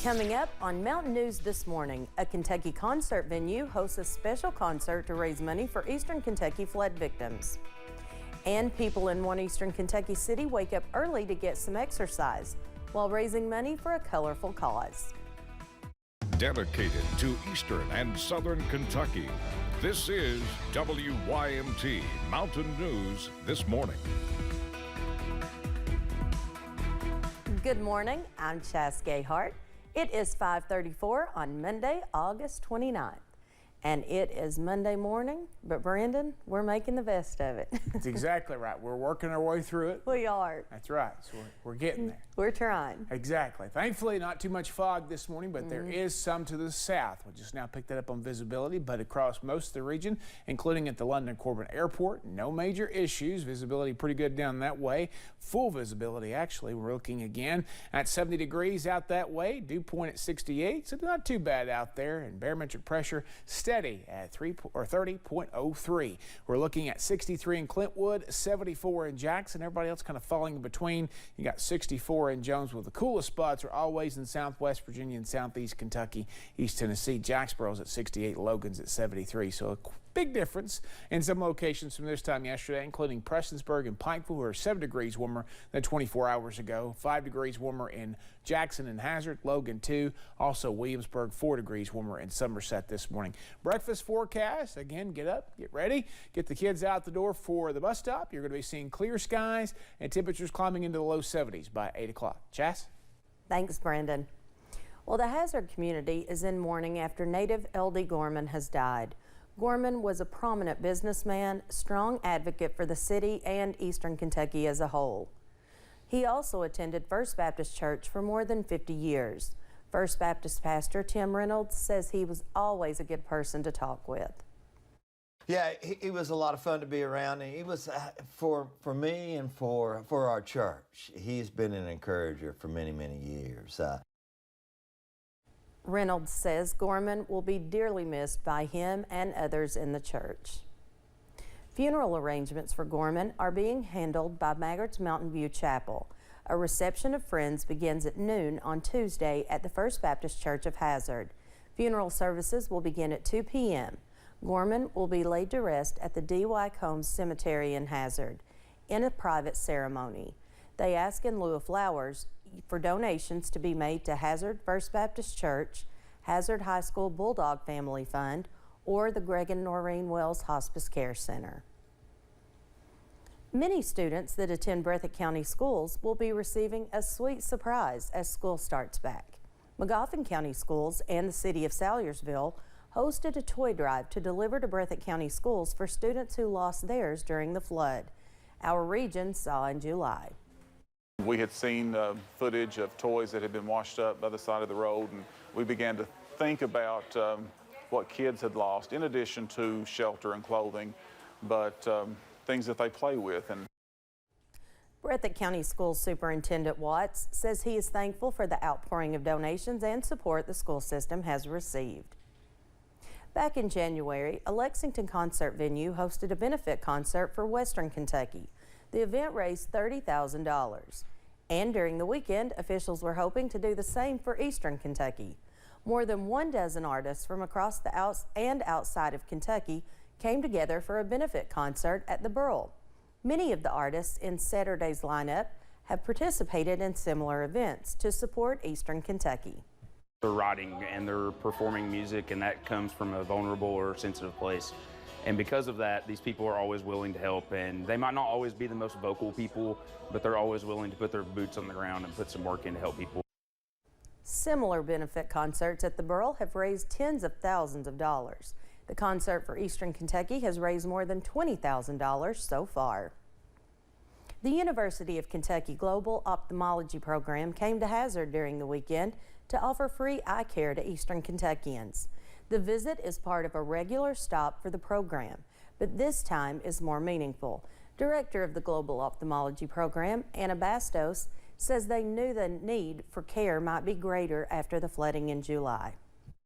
Coming up on Mountain News this morning, a Kentucky concert venue hosts a special concert to raise money for Eastern Kentucky flood victims. And people in one Eastern Kentucky city wake up early to get some exercise while raising money for a colorful cause. Dedicated to Eastern and Southern Kentucky, this is WYMT Mountain News this morning. Good morning, I'm Chas Gayhart. It is 5:34 on Monday, August 29th. And it is Monday morning, but Brandon, we're making the best of it. That's exactly right. We're working our way through it. We are. That's right. So we're getting there. We're trying. Exactly. Thankfully, not too much fog this morning, but there is some to the south. We just now picked that up on visibility, but across most of the region, including at the London Corbin Airport, no major issues. Visibility pretty good down that way. Full visibility, actually. We're looking again at 70 degrees out that way. Dew point at 68, so not too bad out there. And barometric pressure steady at 30.03. We're looking at 63 in Clintwood, 74 in Jackson. Everybody else kind of falling in between. You got 64 in Jonesville. The coolest spots are always in Southwest Virginia and Southeast Kentucky, East Tennessee. Jacksboro's at 68, Logan's at 73. So a big difference in some locations from this time yesterday, including Prestonsburg and Pikeville, who are 7 degrees warmer than 24 hours ago. 5 degrees warmer in Jackson and Hazard, Logan 2. Also Williamsburg, 4 degrees warmer in Somerset this morning. Breakfast forecast, again, get up, get ready, get the kids out the door for the bus stop. You're going to be seeing clear skies and temperatures climbing into the low 70s by 8 o'clock. Chas? Thanks, Brandon. Well, the Hazard community is in mourning after native L.D. Gorman has died. Gorman was a prominent businessman, strong advocate for the city and Eastern Kentucky as a whole. He also attended First Baptist Church for more than 50 years. First Baptist pastor Tim Reynolds says he was always a good person to talk with. Yeah, he was a lot of fun to be around, and he was, for me and for our church, he's been an encourager for many, many years. Reynolds says Gorman will be dearly missed by him and others in the church. Funeral arrangements for Gorman are being handled by Maggart's Mountain View Chapel. A reception of friends begins at noon on Tuesday at the First Baptist Church of Hazard. Funeral services will begin at 2 p.m. Gorman will be laid to rest at the D.Y. Combs Cemetery in Hazard in a private ceremony. They ask in lieu of flowers for donations to be made to Hazard First Baptist Church, Hazard High School Bulldog Family Fund, or the Greg and Noreen Wells Hospice Care Center. Many students that attend Breathitt County schools will be receiving a sweet surprise as school starts back. Magoffin County Schools and the City of Salyersville hosted a toy drive to deliver to Breathitt County schools for students who lost theirs during the flood. Our region saw in July. We had seen footage of toys that had been washed up by the side of the road, and we began to think about what kids had lost, in addition to shelter and clothing, but things that they play with. And Breathitt County School Superintendent Watts says he is thankful for the outpouring of donations and support the school system has received. Back in January, a Lexington concert venue hosted a benefit concert for Western Kentucky. The event raised $30,000. And during the weekend, officials were hoping to do the same for Eastern Kentucky. More than 12 artists from across the outside of Kentucky came together for a benefit concert at the Burrell. Many of the artists in Saturday's lineup have participated in similar events to support Eastern Kentucky. They're writing and they're performing music, and that comes from a vulnerable or sensitive place. And because of that, these people are always willing to help, and they might not always be the most vocal people, but they're always willing to put their boots on the ground and put some work in to help people. Similar benefit concerts at the Burrell have raised tens of thousands of dollars. The concert for Eastern Kentucky has raised more than $20,000 so far. The University of Kentucky Global Ophthalmology program came to Hazard during the weekend to offer free eye care to Eastern Kentuckians. The visit is part of a regular stop for the program, but this time is more meaningful. Director of the Global Ophthalmology program, Anna Bastos, says they knew the need for care might be greater after the flooding in July.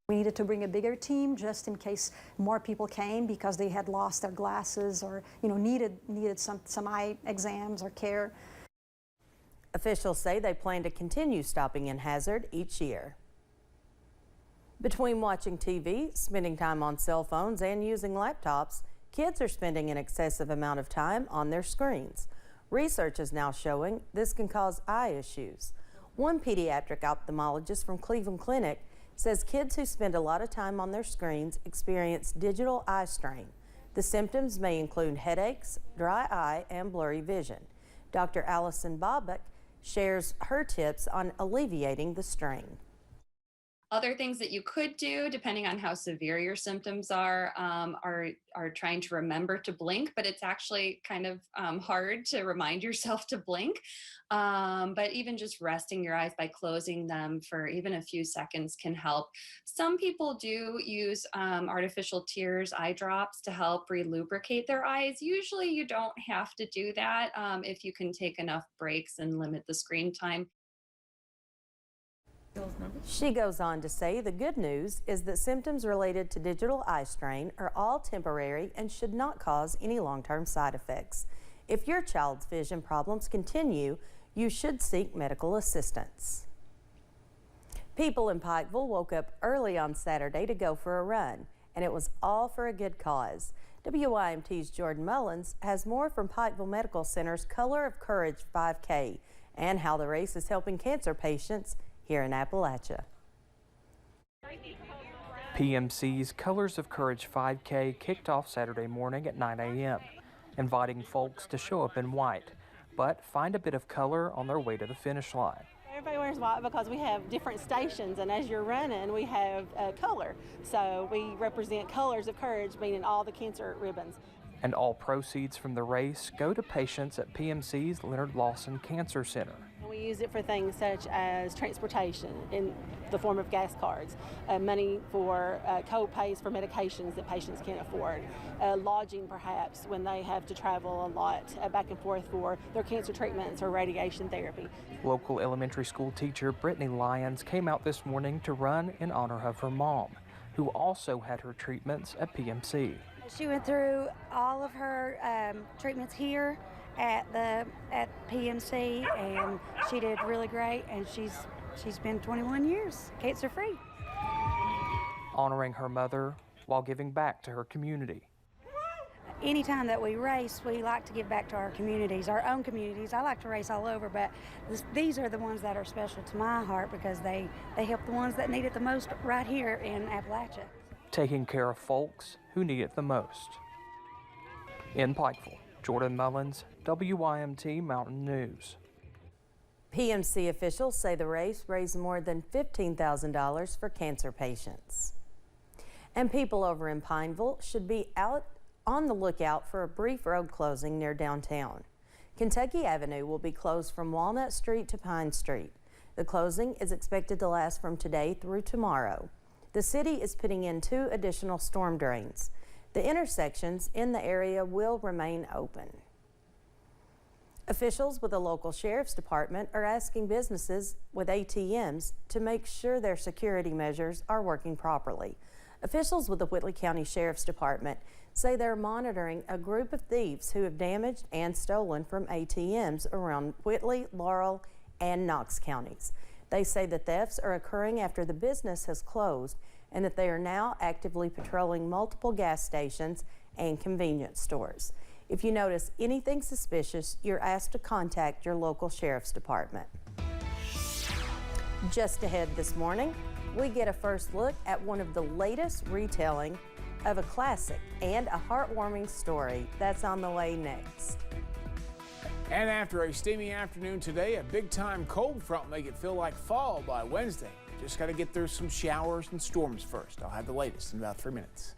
We needed to bring a bigger team just in case more people came because they had lost their glasses or needed some eye exams or care. Officials say they plan to continue stopping in Hazard each year. Between watching TV, spending time on cell phones, and using laptops, kids are spending an excessive amount of time on their screens. Research is now showing this can cause eye issues. One pediatric ophthalmologist from Cleveland Clinic says kids who spend a lot of time on their screens experience digital eye strain. The symptoms may include headaches, dry eye, and blurry vision. Dr. Allison Bobbick shares her tips on alleviating the strain. Other things that you could do, depending on how severe your symptoms are trying to remember to blink, but it's actually kind of hard to remind yourself to blink. But even just resting your eyes by closing them for even a few seconds can help. Some people do use artificial tears, eye drops, to help relubricate their eyes. Usually you don't have to do that if you can take enough breaks and limit the screen time. She goes on to say the good news is that symptoms related to digital eye strain are all temporary and should not cause any long-term side effects. If your child's vision problems continue, you should seek medical assistance. People in Pikeville woke up early on Saturday to go for a run, and it was all for a good cause. WYMT's Jordan Mullins has more from Pikeville Medical Center's Color of Courage 5K and how the race is helping cancer patients here in Appalachia. PMC's Colors of Courage 5K kicked off Saturday morning at 9 a.m., inviting folks to show up in white, but find a bit of color on their way to the finish line. Everybody wears white because we have different stations, and as you're running, we have color. So we represent Colors of Courage, meaning all the cancer ribbons. And all proceeds from the race go to patients at PMC's Leonard Lawson Cancer Center. We use it for things such as transportation in the form of gas cards, money for co-pays for medications that patients can't afford, lodging perhaps when they have to travel a lot back and forth for their cancer treatments or radiation therapy. Local elementary school teacher Brittany Lyons came out this morning to run in honor of her mom, who also had her treatments at PMC. She went through all of her treatments here at PMC, and she did really great, and she's been 21 years cancer-free. Honoring her mother while giving back to her community. Anytime that we race, we like to give back to our communities, our own communities. I like to race all over, but these are the ones that are special to my heart because they help the ones that need it the most right here in Appalachia. Taking care of folks who need it the most. In Pikeville, Jordan Mullins, WYMT Mountain News. PMC officials say the race raised more than $15,000 for cancer patients. And people over in Pineville should be out on the lookout for a brief road closing near downtown. Kentucky Avenue will be closed from Walnut Street to Pine Street. The closing is expected to last from today through tomorrow. The city is putting in 2 additional storm drains. The intersections in the area will remain open. Officials with the local sheriff's department are asking businesses with ATMs to make sure their security measures are working properly. Officials with the Whitley County Sheriff's Department say they're monitoring a group of thieves who have damaged and stolen from ATMs around Whitley, Laurel, and Knox counties. They say the thefts are occurring after the business has closed and that they are now actively patrolling multiple gas stations and convenience stores. If you notice anything suspicious, you're asked to contact your local sheriff's department. Just ahead this morning, we get a first look at one of the latest retelling of a classic and a heartwarming story. That's on the way next. And after a steamy afternoon today, a big-time cold front will make it feel like fall by Wednesday. Just got to get through some showers and storms first. I'll have the latest in about 3 minutes.